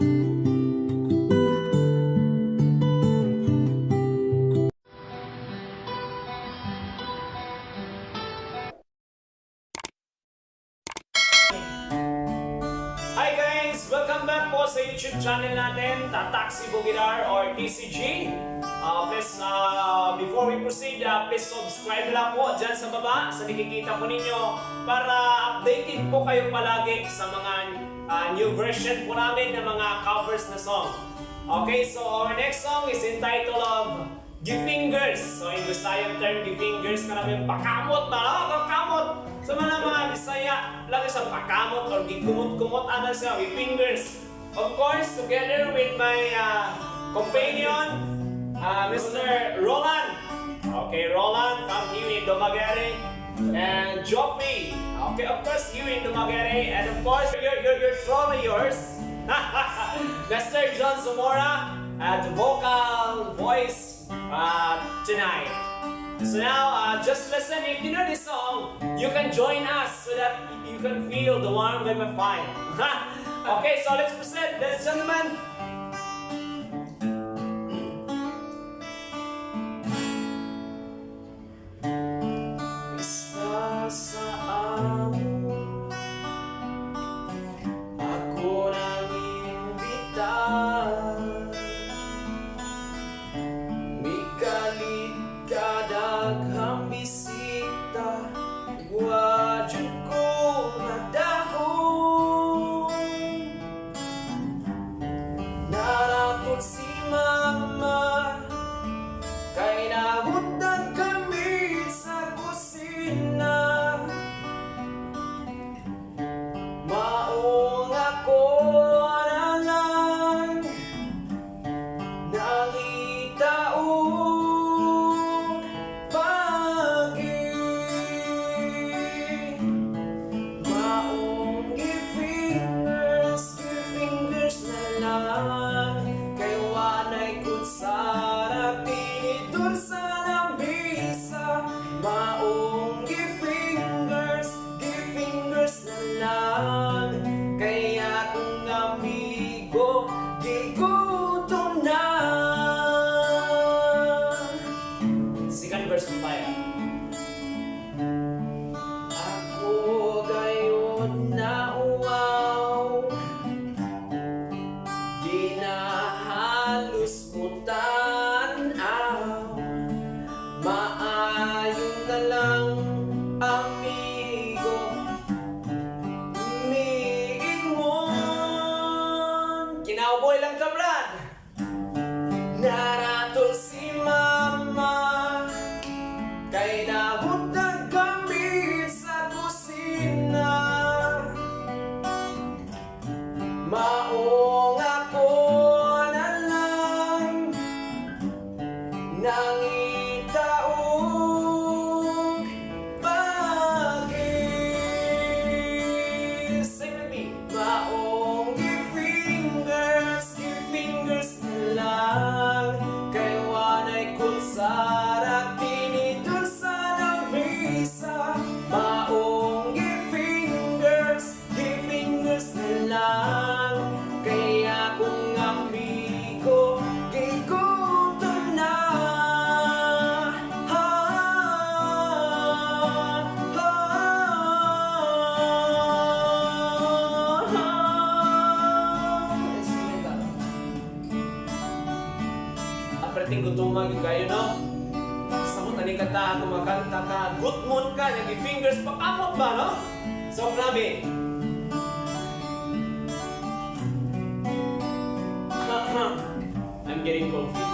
Hi guys! Welcome back po sa YouTube channel natin, Tatak Cebu Guitars or TCG. Before we proceed, please subscribe lang po dyan sa baba sa nakikita po ninyo para updated po kayo palagi sa mga new version po namin ng mga covers na song. Okay, so our next song is entitled of Give Fingers. So in Bisaya term, Give Fingers ka namin pakamot ba? Pakamot! Sa mga Bisaya, lagi sa pakamot or gikumot-kumot ana siya, Give Fingers. Of course, together with my companion, Mr. Roland. Okay, Roland from here in Dumaguete. And Joffrey. Okay, of course, here in Dumaguete. And of course, your trolley yours. Mr. John Zamora at vocal voice tonight. So now, just listen. If you know this song, you can join us so that you can feel the warmth of my fire. Okay, so let's proceed, ladies and gentlemen. Isa sa amo, ako nang imbitar. Mikalit kadaghang bisita, gwadyo ko na dahon. Naratol si mama, kay nahutang kami sa kusina. Maong ako na lang nangitaong pagi. Maong give fingers na lang, kay wanay kutsara pinitur sa lamisa. Maong give fingers na lang, kay akong amigo gigutom na. Second verse of fire. Ako gayon na uwaw, di na halos mo tanaw. Maayo na lang, amigo, miingon. Kinauboy lang ka, Brad. Naratol si mama, kay nahutang kami sa kusina. Maong ako na lang nangitaong pagi. Sing with me. Maong give fingers na lang, kay wanay kutsara pinitur sa lamisa. Maong give fingers na lang, kay akong amigo gigutom na. Aprating gutumag yung kayo, no? Samot na ni kata, kumakanta ka, gutmon ka, nag fingers, pakamot ba, no? So, grabe. I'm getting confused.